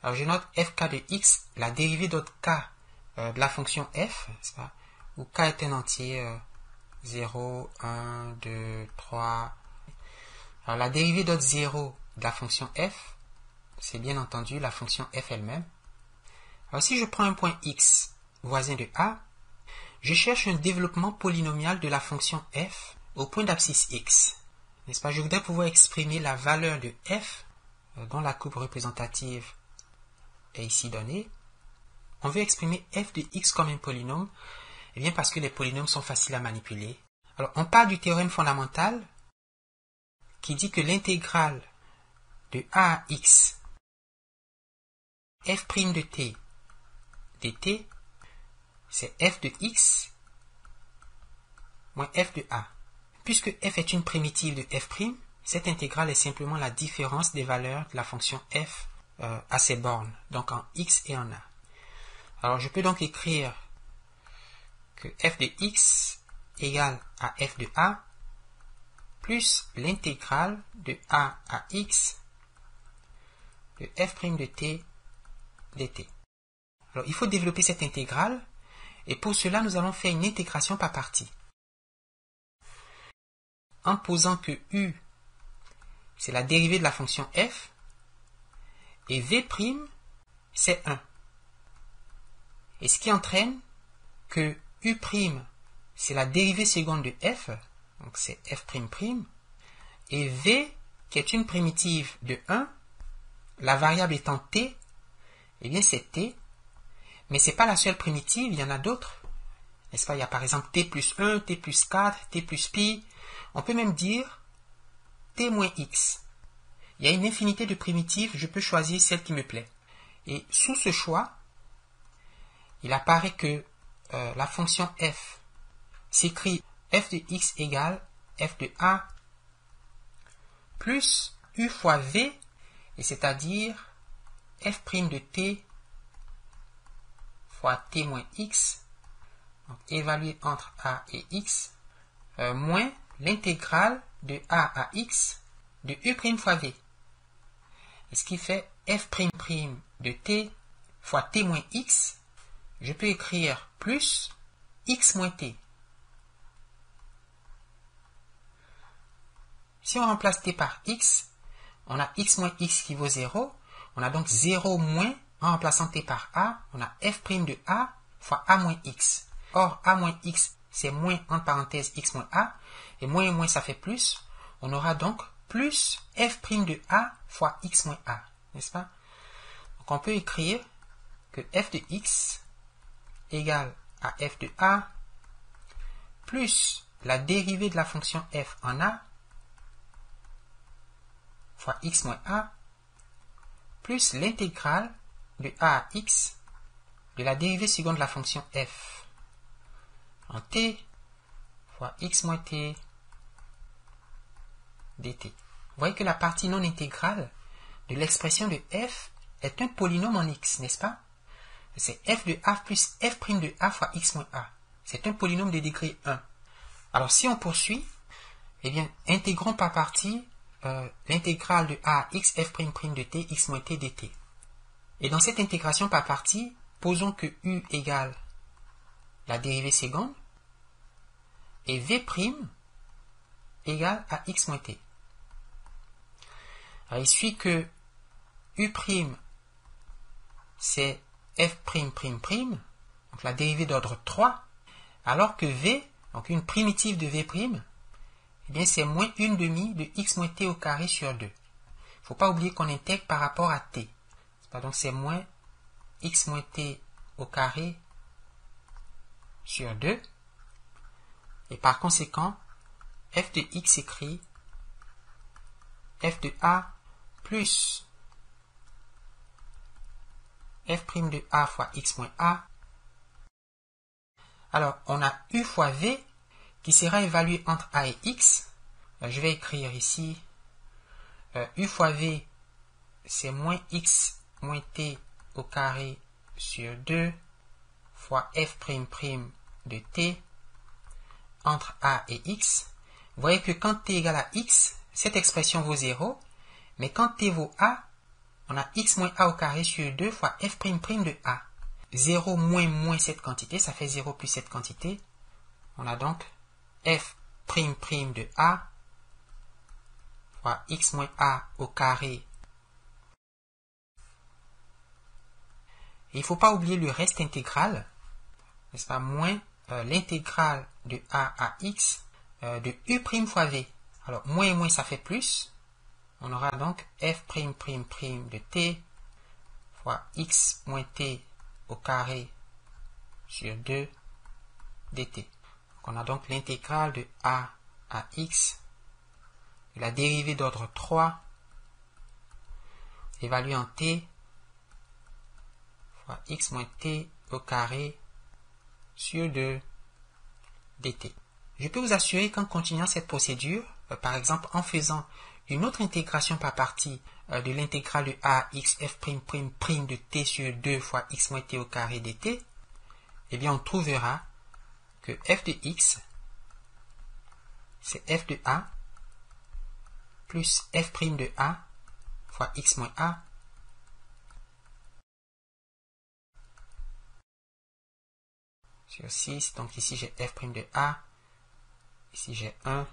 Alors je note fk de x, la dérivée d'autre k de la fonction f, pas, où k est un entier 0, 1, 2, 3. Alors la dérivée d'autre 0 de la fonction f, c'est bien entendu la fonction f elle-même. Alors si je prends un point x voisin de a, je cherche un développement polynomial de la fonction f au point d'abscisse x. N'est-ce pas? Je voudrais pouvoir exprimer la valeur de f dont la courbe représentative est ici donnée. On veut exprimer f de x comme un polynôme, eh bien parce que les polynômes sont faciles à manipuler. Alors on part du théorème fondamental qui dit que l'intégrale de a à x f' de t dt, c'est f de x moins f de a. Puisque f est une primitive de f', cette intégrale est simplement la différence des valeurs de la fonction f à ses bornes, donc en x et en a. Alors je peux donc écrire que f de x égale à f de a plus l'intégrale de a à x de f' de t dt. Alors il faut développer cette intégrale et pour cela nous allons faire une intégration par partie. En posant que u, c'est la dérivée de la fonction f, et v', c'est 1. Et ce qui entraîne que u', c'est la dérivée seconde de f, donc c'est f'', et v, qui est une primitive de 1, la variable étant t, eh bien c'est t, mais ce n'est pas la seule primitive, il y en a d'autres. N'est-ce pas? Il y a par exemple t plus 1, t plus 4, t plus pi. On peut même dire t moins x. Il y a une infinité de primitives, je peux choisir celle qui me plaît. Et sous ce choix, il apparaît que la fonction f s'écrit f de x égale f de a plus u fois v, et c'est-à-dire f' de t fois t moins x, donc évalué entre a et x, moins l'intégrale de a à x de u' fois v. Et ce qui fait f'' de t fois t moins x, je peux écrire plus x moins t. Si on remplace t par x, on a x moins x qui vaut 0. On a donc 0 moins, en remplaçant t par a, on a f' de a fois a moins x. Or, a moins x, c'est moins, entre parenthèses, x moins a. Et moins et moins, ça fait plus. On aura donc plus f' de a fois x moins a. N'est-ce pas? Donc, on peut écrire que f de x égale à f de a plus la dérivée de la fonction f en a fois x moins a plus l'intégrale de a à x de la dérivée seconde de la fonction f en t fois x moins t dt. Vous voyez que la partie non intégrale de l'expression de f est un polynôme en x, n'est-ce pas? C'est f de a plus f' de a fois x moins a. C'est un polynôme de degré 1. Alors si on poursuit, eh bien, intégrons par partie l'intégrale de a à x f'' de t, x moins t dt. Et dans cette intégration par partie, posons que u égale la dérivée seconde et v' égale à x moins t. Alors, il suit que u', c'est f'', donc la dérivée d'ordre 3, alors que v, donc une primitive de v', eh bien c'est moins 1/2 de x moins t au carré sur 2. Il ne faut pas oublier qu'on intègre par rapport à t. Donc c'est moins x moins t au carré sur 2. Et par conséquent, f de x écrit f de a plus f' de a fois x moins a. Alors, on a u fois v qui sera évalué entre a et x. Je vais écrire ici u fois v, c'est moins x moins t au carré sur 2 fois f'' de t entre a et x. Vous voyez que quand t égale à x, cette expression vaut 0, mais quand t vaut a, on a x moins a au carré sur 2 fois f' de a. 0 moins cette quantité, ça fait 0 plus cette quantité. On a donc f' de a fois x moins a au carré. Et il ne faut pas oublier le reste intégral, n'est-ce pas, moins l'intégrale de a à x de u' fois v. Alors, moins et moins, ça fait plus. On aura donc f' de t fois x moins t au carré sur 2 dt. Donc, on a donc l'intégrale de a à x, de la dérivée d'ordre 3, évaluée en t, fois x moins t au carré sur 2 dt. Je peux vous assurer qu'en continuant cette procédure, par exemple en faisant une autre intégration par partie de l'intégrale de a à x f' de t sur 2 fois x moins t au carré dt, eh bien on trouvera que f de x, c'est f de a plus f' de a fois x moins a sur 6. Donc ici j'ai f' de a, ici j'ai 1,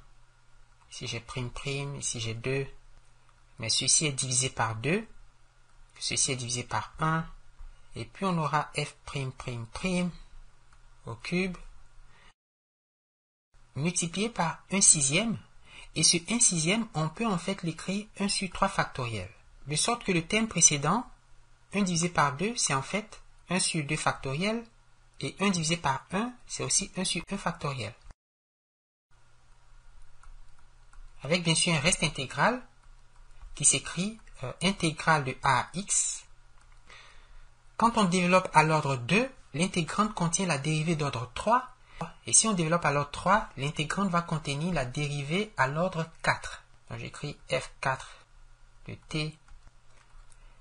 ici j'ai prime, ici j'ai 2. Mais ceci est divisé par 2, ceci est divisé par 1, et puis on aura f' au cube multiplié par 1 sixième, et ce 1 sixième, on peut en fait l'écrire 1 sur 3 factoriel. De sorte que le terme précédent, 1 divisé par 2, c'est en fait 1 sur 2 factoriel, et 1 divisé par 1, c'est aussi 1 sur 1 factoriel. Avec bien sûr un reste intégral qui s'écrit intégrale de a à x. Quand on développe à l'ordre 2, l'intégrante contient la dérivée d'ordre 3. Et si on développe à l'ordre 3, l'intégrante va contenir la dérivée à l'ordre 4. Donc j'écris f4 de t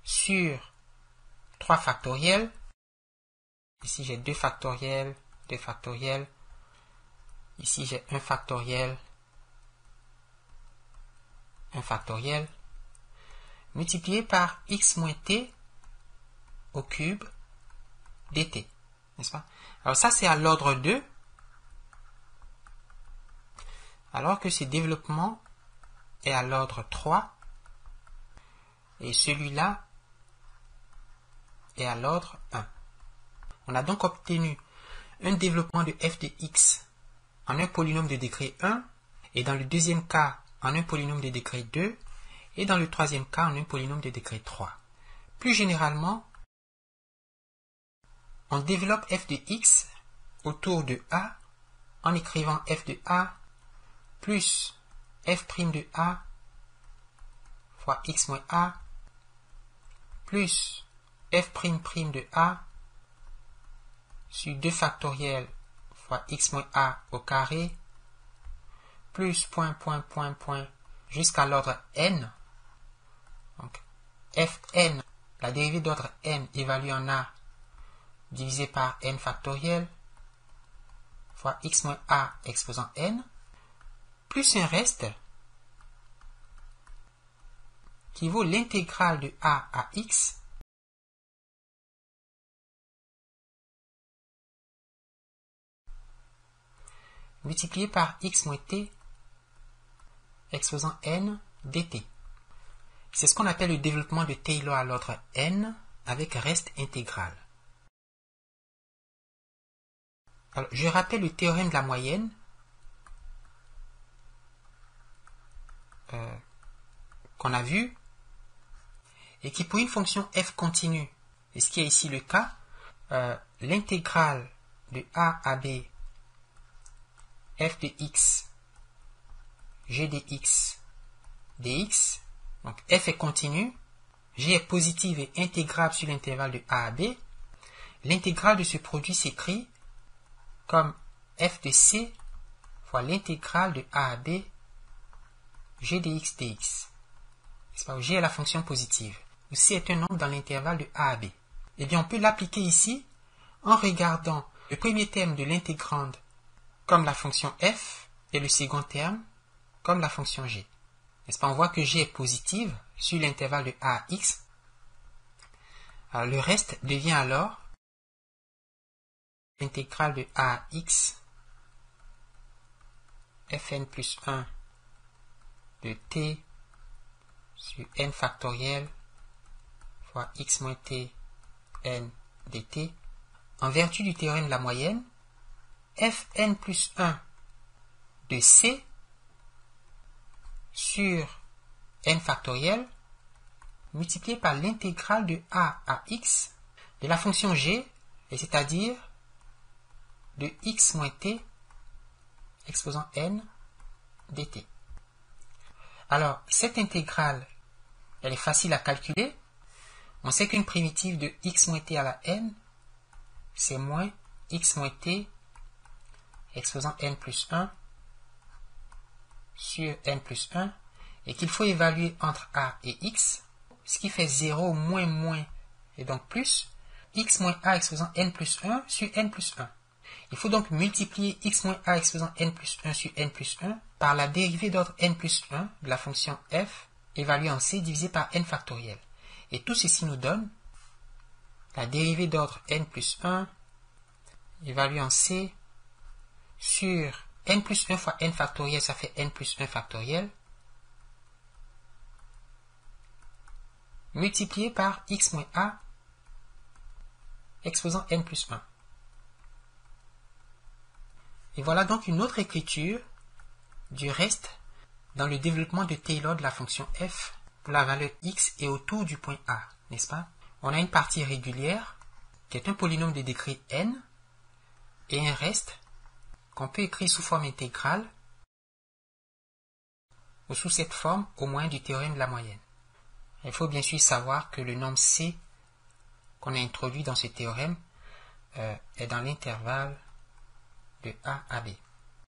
sur 3 factoriels. Ici j'ai 2 factoriels, 2 factoriels. Ici j'ai 1 factoriel, 1 factoriel. Multiplié par x moins t au cube dt. N'est-ce pas? Alors ça c'est à l'ordre 2. Alors que ce développement est à l'ordre 3 et celui-là est à l'ordre 1. On a donc obtenu un développement de f de x en un polynôme de degré 1 et dans le deuxième cas en un polynôme de degré 2 et dans le troisième cas en un polynôme de degré 3. Plus généralement, on développe f de x autour de a en écrivant f de a plus f' de a fois x moins a plus f' de a sur 2 factoriels fois x moins a au carré plus point jusqu'à l'ordre n. Donc fn, la dérivée d'ordre n évaluée en a divisé par n factoriel fois x moins a exposant n plus un reste qui vaut l'intégrale de a à x multiplié par x moins t exposant n dt. C'est ce qu'on appelle le développement de Taylor à l'ordre n avec reste intégral. Alors, je rappelle le théorème de la moyenne qu'on a vu et qui pour une fonction f continue, et ce qui est ici le cas, l'intégrale de a à b f de x g de x dx, donc f est continu, g est positive et intégrable sur l'intervalle de a à b, l'intégrale de ce produit s'écrit comme f de c fois l'intégrale de a à b g de x dx. G est la fonction positive, où c est un nombre dans l'intervalle de a à b. Eh bien, on peut l'appliquer ici en regardant le premier terme de l'intégrande comme la fonction f et le second terme comme la fonction g. N'est-ce pas? On voit que g est positive sur l'intervalle de a à x, Alors, le reste devient alors l'intégrale de a à x fn plus 1 de t sur n factoriel fois x moins t n dt. En vertu du théorème de la moyenne, fn plus 1 de c sur n factoriel multiplié par l'intégrale de a à x de la fonction g, et c'est-à-dire de x moins t exposant n dt. Alors, cette intégrale, elle est facile à calculer. On sait qu'une primitive de x moins t à la n, c'est moins x moins t exposant n plus 1 sur n plus 1, et qu'il faut évaluer entre a et x, ce qui fait 0 moins moins, et donc plus, x moins a exposant n plus 1 sur n plus 1. Il faut donc multiplier x moins a exposant n plus 1 sur n plus 1 par la dérivée d'ordre n plus 1 de la fonction f évaluée en c divisé par n factoriel. Et tout ceci nous donne la dérivée d'ordre n plus 1 évaluée en c sur n plus 1 fois n factoriel, ça fait n plus 1 factoriel, multiplié par x moins a exposant n plus 1. Et voilà donc une autre écriture du reste dans le développement de Taylor de la fonction f pour la valeur x et autour du point A, n'est-ce pas? On a une partie régulière qui est un polynôme de degré n et un reste qu'on peut écrire sous forme intégrale ou sous cette forme au moyen du théorème de la moyenne. Il faut bien sûr savoir que le nombre c qu'on a introduit dans ce théorème est dans l'intervalle de a à b.